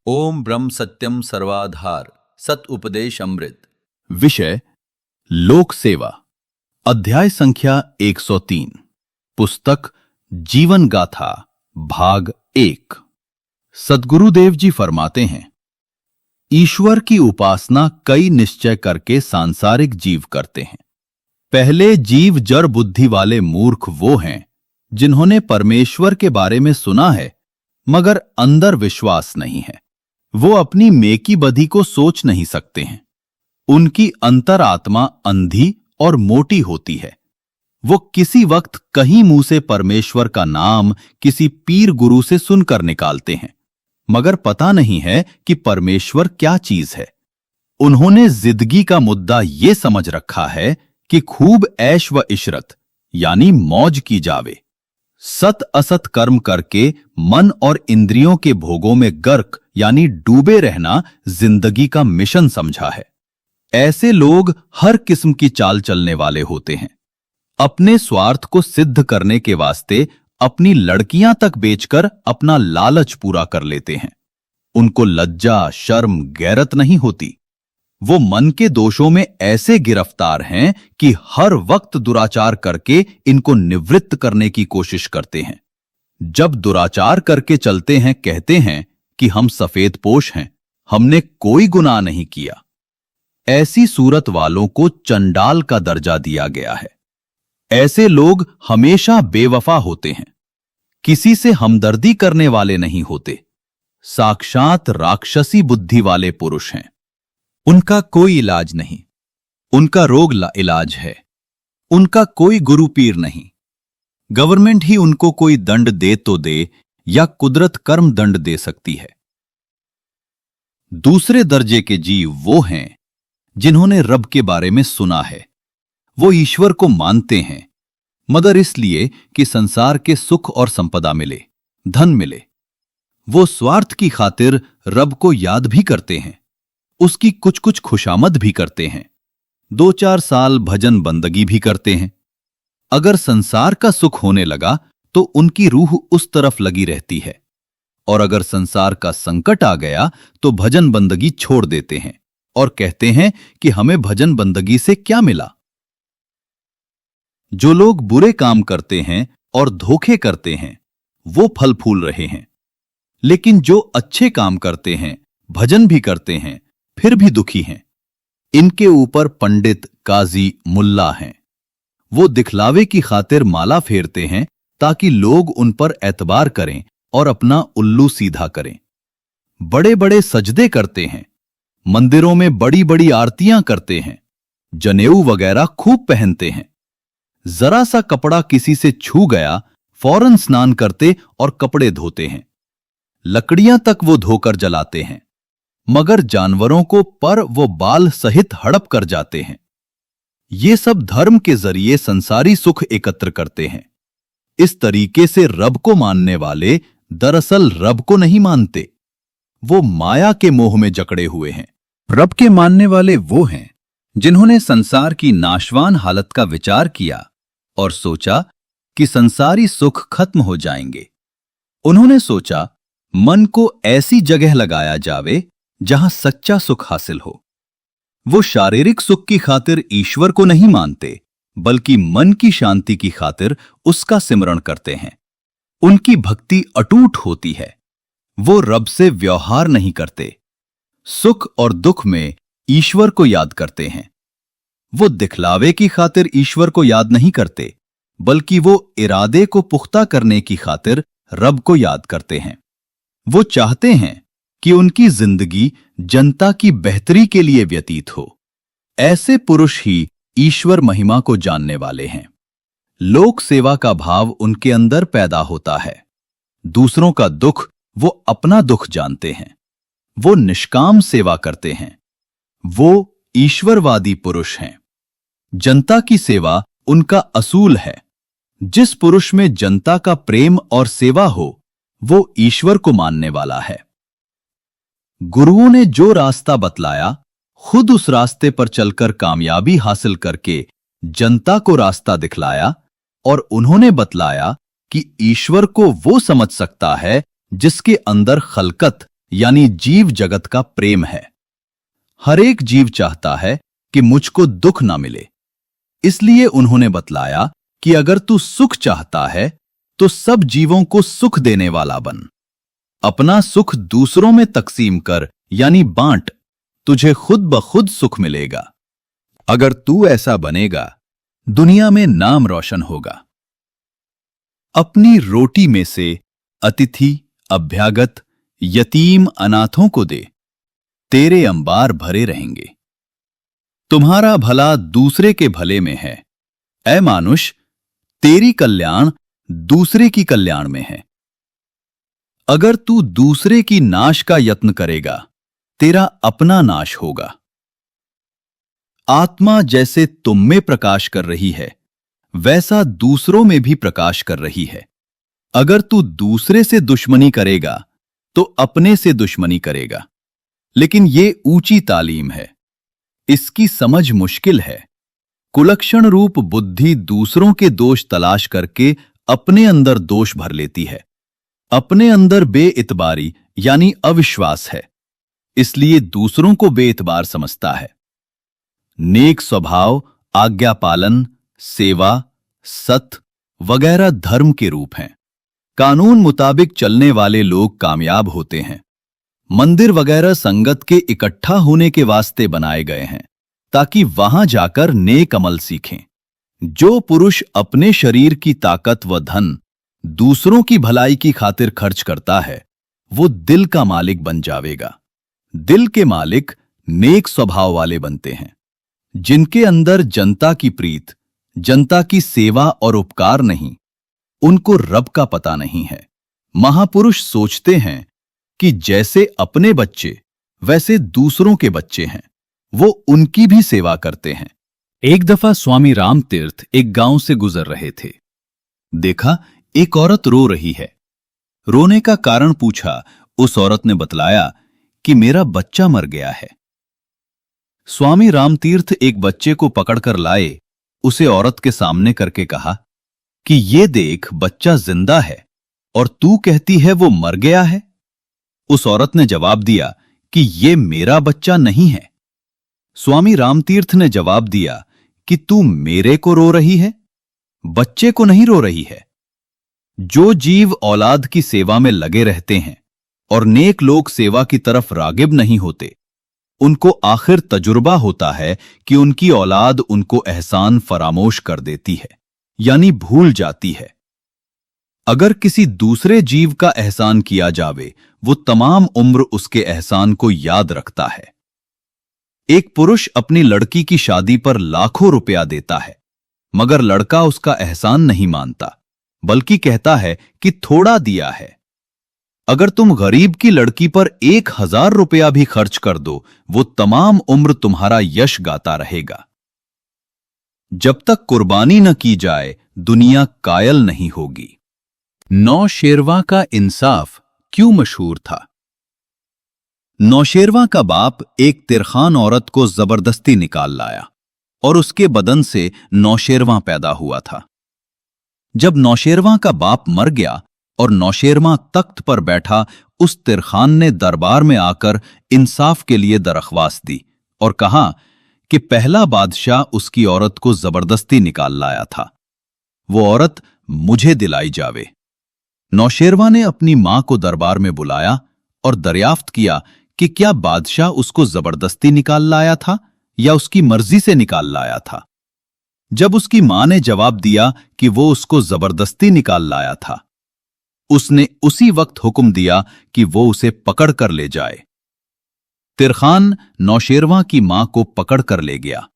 ओम ब्रह्म सत्यम सर्वाधार सत उपदेश अमृत। विषय लोक सेवा। अध्याय संख्या 103। पुस्तक जीवन गाथा भाग 1। सद्गुरुदेव जी फरमाते हैं, ईश्वर की उपासना कई निश्चय करके सांसारिक जीव करते हैं। पहले जीव जड़ बुद्धि वाले मूर्ख वो हैं जिन्होंने परमेश्वर के बारे में सुना है मगर अंदर विश्वास नहीं है। वो अपनी मेकी बधी को सोच नहीं सकते हैं। उनकी अंतरात्मा अंधी और मोटी होती है। वो किसी वक्त कहीं मुंह से परमेश्वर का नाम किसी पीर गुरु से सुनकर निकालते हैं मगर पता नहीं है कि परमेश्वर क्या चीज है। उन्होंने जिंदगी का मुद्दा ये समझ रखा है कि खूब ऐश व इशरत यानी मौज की जावे। सत असत कर्म करके मन और इंद्रियों के भोगों में गर्क यानी डूबे रहना जिंदगी का मिशन समझा है। ऐसे लोग हर किस्म की चाल चलने वाले होते हैं। अपने स्वार्थ को सिद्ध करने के वास्ते अपनी लड़कियां तक बेचकर अपना लालच पूरा कर लेते हैं। उनको लज्जा शर्म गैरत नहीं होती। वो मन के दोषों में ऐसे गिरफ्तार हैं कि हर वक्त दुराचार करके इनको निवृत्त करने की कोशिश करते हैं। जब दुराचार करके चलते हैं कहते हैं कि हम सफेद पोश हैं, हमने कोई गुनाह नहीं किया। ऐसी सूरत वालों को चंडाल का दर्जा दिया गया है। ऐसे लोग हमेशा बेवफा होते हैं, किसी से हमदर्दी करने वाले नहीं होते। साक्षात राक्षसी बुद्धि वाले पुरुष हैं। उनका कोई इलाज नहीं, उनका रोग इलाज है। उनका कोई गुरु पीर नहीं। गवर्नमेंट ही उनको कोई दंड दे तो दे या कुदरत कर्म दंड दे सकती है। दूसरे दर्जे के जीव वो हैं जिन्होंने रब के बारे में सुना है। वो ईश्वर को मानते हैं मगर इसलिए कि संसार के सुख और संपदा मिले, धन मिले। वो स्वार्थ की खातिर रब को याद भी करते हैं, उसकी कुछ कुछ खुशामद भी करते हैं। 2-4 साल भजन बंदगी भी करते हैं। अगर संसार का सुख होने लगा तो उनकी रूह उस तरफ लगी रहती है और अगर संसार का संकट आ गया तो भजन बंदगी छोड़ देते हैं और कहते हैं कि हमें भजन बंदगी से क्या मिला। जो लोग बुरे काम करते हैं और धोखे करते हैं वो फल फूल रहे हैं, लेकिन जो अच्छे काम करते हैं, भजन भी करते हैं, फिर भी दुखी हैं। इनके ऊपर पंडित काजी मुल्ला हैं। वो दिखलावे की खातिर माला फेरते हैं ताकि लोग उन पर एतबार करें और अपना उल्लू सीधा करें। बड़े बड़े सजदे करते हैं, मंदिरों में बड़ी बड़ी आरतियां करते हैं, जनेऊ वगैरह खूब पहनते हैं। जरा सा कपड़ा किसी से छू गया फौरन स्नान करते और कपड़े धोते हैं। लकड़ियां तक वो धोकर जलाते हैं मगर जानवरों को पर वो बाल सहित हड़प कर जाते हैं। ये सब धर्म के जरिए संसारी सुख एकत्र करते हैं। इस तरीके से रब को मानने वाले दरअसल रब को नहीं मानते, वो माया के मोह में जकड़े हुए हैं। रब के मानने वाले वो हैं जिन्होंने संसार की नाशवान हालत का विचार किया और सोचा कि संसारी सुख खत्म हो जाएंगे। उन्होंने सोचा मन को ऐसी जगह लगाया जावे जहां सच्चा सुख हासिल हो। वो शारीरिक सुख की खातिर ईश्वर को नहीं मानते बल्कि मन की शांति की खातिर उसका सिमरण करते हैं। उनकी भक्ति अटूट होती है। वो रब से व्यवहार नहीं करते, सुख और दुख में ईश्वर को याद करते हैं। वो दिखलावे की खातिर ईश्वर को याद नहीं करते बल्कि वो इरादे को पुख्ता करने की खातिर रब को याद करते हैं। वो चाहते हैं कि उनकी जिंदगी जनता की बेहतरी के लिए व्यतीत हो। ऐसे पुरुष ही ईश्वर महिमा को जानने वाले हैं। लोक सेवा का भाव उनके अंदर पैदा होता है। दूसरों का दुख वो अपना दुख जानते हैं। वो निष्काम सेवा करते हैं। वो ईश्वरवादी पुरुष हैं। जनता की सेवा उनका असूल है। जिस पुरुष में जनता का प्रेम और सेवा हो वो ईश्वर को मानने वाला है। गुरुओं ने जो रास्ता बतलाया खुद उस रास्ते पर चलकर कामयाबी हासिल करके जनता को रास्ता दिखलाया और उन्होंने बतलाया कि ईश्वर को वो समझ सकता है जिसके अंदर खलकत यानी जीव जगत का प्रेम है। हर एक जीव चाहता है कि मुझको दुख ना मिले, इसलिए उन्होंने बतलाया कि अगर तू सुख चाहता है तो सब जीवों को सुख देने वाला बन। अपना सुख दूसरों में तकसीम कर, यानी बांट, तुझे खुद ब खुद सुख मिलेगा। अगर तू ऐसा बनेगा, दुनिया में नाम रोशन होगा। अपनी रोटी में से अतिथि, अभ्यागत, यतीम, अनाथों को दे, तेरे अंबार भरे रहेंगे। तुम्हारा भला दूसरे के भले में है। ऐ मानुष, तेरी कल्याण दूसरे की कल्याण में है। अगर तू दूसरे की नाश का यत्न करेगा, तेरा अपना नाश होगा। आत्मा जैसे तुम में प्रकाश कर रही है, वैसा दूसरों में भी प्रकाश कर रही है। अगर तू दूसरे से दुश्मनी करेगा तो अपने से दुश्मनी करेगा। लेकिन ये ऊंची तालीम है, इसकी समझ मुश्किल है। कुलक्षण रूप बुद्धि दूसरों के दोष तलाश करके अपने अंदर दोष भर लेती है। अपने अंदर बेइतबारी यानी अविश्वास है, इसलिए दूसरों को बेइतबार समझता है। नेक स्वभाव, आज्ञा पालन, सेवा, सत्य वगैरह धर्म के रूप हैं। कानून मुताबिक चलने वाले लोग कामयाब होते हैं। मंदिर वगैरह संगत के इकट्ठा होने के वास्ते बनाए गए हैं, ताकि वहां जाकर नेक अमल सीखें। जो पुरुष अपने शरीर की ताकत व धन दूसरों की भलाई की खातिर खर्च करता है, वो दिल का मालिक बन जाएगा। दिल के मालिक नेक स्वभाव वाले बनते हैं, जिनके अंदर जनता की प्रीत, जनता की सेवा और उपकार नहीं, उनको रब का पता नहीं है। महापुरुष सोचते हैं कि जैसे अपने बच्चे वैसे दूसरों के बच्चे हैं, वो उनकी भी सेवा करते हैं। एक दफा स्वामी रामतीर्थ एक गांव से गुजर रहे थे। देखा, एक औरत रो रही है। रोने का कारण पूछा। उस औरत ने बतलाया कि मेरा बच्चा मर गया है। स्वामी रामतीर्थ एक बच्चे को पकड़कर लाए, उसे औरत के सामने करके कहा कि ये देख, बच्चा जिंदा है और तू कहती है वो मर गया है। उस औरत ने जवाब दिया कि ये मेरा बच्चा नहीं है। स्वामी रामतीर्थ ने जवाब दिया कि तू मेरे को रो रही है, बच्चे को नहीं रो रही है। जो जीव औलाद की सेवा में लगे रहते हैं और नेक लोग सेवा की तरफ रागिब नहीं होते, उनको आखिर तजुर्बा होता है कि उनकी औलाद उनको एहसान फरामोश कर देती है, यानी भूल जाती है। अगर किसी दूसरे जीव का एहसान किया जावे, वो तमाम उम्र उसके एहसान को याद रखता है। एक पुरुष अपनी लड़की की शादी पर लाखों रुपया देता है, मगर लड़का उसका एहसान नहीं मानता, बल्कि कहता है कि थोड़ा दिया है। अगर तुम गरीब की लड़की पर 1000 रुपया भी खर्च कर दो, वो तमाम उम्र तुम्हारा यश गाता रहेगा। जब तक कुर्बानी न की जाए, दुनिया कायल नहीं होगी। नौशेरवा का इंसाफ क्यों मशहूर था? नौशेरवा का बाप एक तिरखान औरत को जबरदस्ती निकाल लाया और उसके बदन से नौशेरवा पैदा हुआ था। जब नौशेरवा का बाप मर गया और नौशेरवा तख्त पर बैठा, उस तिरखान ने दरबार में आकर इंसाफ के लिए दरख्वास्त दी और कहा कि पहला बादशाह उसकी औरत को जबरदस्ती निकाल लाया था, वो औरत मुझे दिलाई जावे। नौशेरवा ने अपनी मां को दरबार में बुलाया और दरियाफ्त किया कि क्या बादशाह उसको जबरदस्ती निकाल लाया था या उसकी मर्जी से निकाल लाया था। जब उसकी मां ने जवाब दिया कि वो उसको जबरदस्ती निकाल लाया था, उसने उसी वक्त हुक्म दिया कि वो उसे पकड़ कर ले जाए। तिरखान नौशेरवा की मां को पकड़ कर ले गया।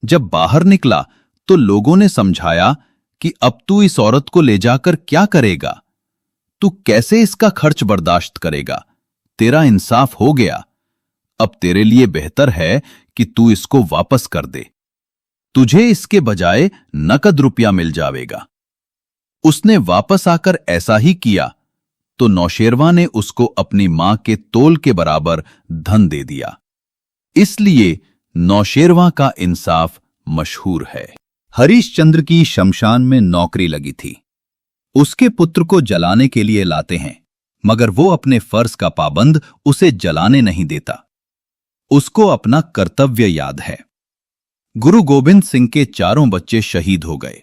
जब बाहर निकला तो लोगों ने समझाया कि अब तू इस औरत को ले जाकर क्या करेगा? तू कैसे इसका खर्च बर्दाश्त करेगा? तेरा इंसाफ हो गया। अब तेरे लिए बेहतर है कि तू इसको वापस कर दे, तुझे इसके बजाय नकद रुपया मिल जाएगा। उसने वापस आकर ऐसा ही किया तो नौशेरवा ने उसको अपनी मां के तोल के बराबर धन दे दिया। इसलिए नौशेरवा का इंसाफ मशहूर है। हरिश्चंद्र की शमशान में नौकरी लगी थी। उसके पुत्र को जलाने के लिए लाते हैं। मगर वो अपने फर्ज का पाबंद उसे जलाने नहीं देता। उसको अपना कर्तव्य याद है। गुरु गोविंद सिंह के 4 बच्चे शहीद हो गए।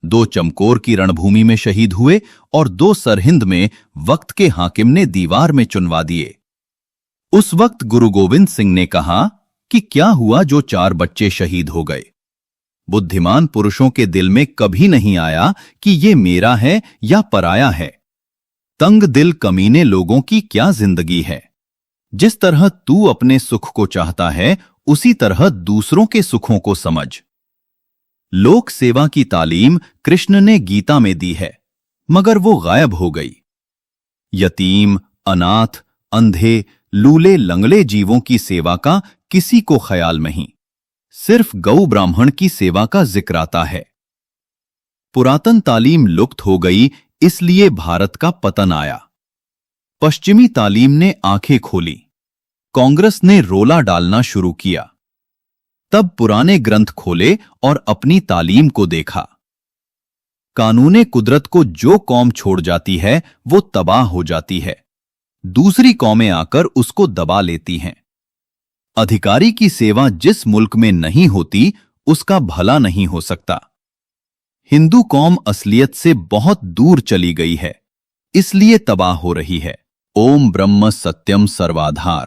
2 चमकौर की रणभूमि में शहीद हुए और 2 सरहिंद में वक्त के हाकिम ने दीवार में चुनवा दिए। उस वक्त गुरु गोविंद सिंह ने कहा कि क्या हुआ जो 4 बच्चे शहीद हो गए। बुद्धिमान पुरुषों के दिल में कभी नहीं आया कि ये मेरा है या पराया है। तंग दिल कमीने लोगों की क्या जिंदगी है। जिस तरह तू अपने सुख को चाहता है उसी तरह दूसरों के सुखों को समझ। लोक सेवा की तालीम कृष्ण ने गीता में दी है, मगर वो गायब हो गई। यतीम, अनाथ, अंधे, लूले लंगड़े जीवों की सेवा का किसी को ख्याल नहीं। सिर्फ गौ ब्राह्मण की सेवा का जिक्र आता है। पुरातन तालीम लुप्त हो गई, इसलिए भारत का पतन आया। पश्चिमी तालीम ने आंखें खोली। कांग्रेस ने रोला डालना शुरू किया। तब पुराने ग्रंथ खोले और अपनी तालीम को देखा। कानूने कुदरत को जो कौम छोड़ जाती है वो तबाह हो जाती है। दूसरी कौमें आकर उसको दबा लेती हैं। अधिकारी की सेवा जिस मुल्क में नहीं होती उसका भला नहीं हो सकता। हिंदू कौम असलियत से बहुत दूर चली गई है, इसलिए तबाह हो रही है। ओम ब्रह्म सत्यम सर्वाधार।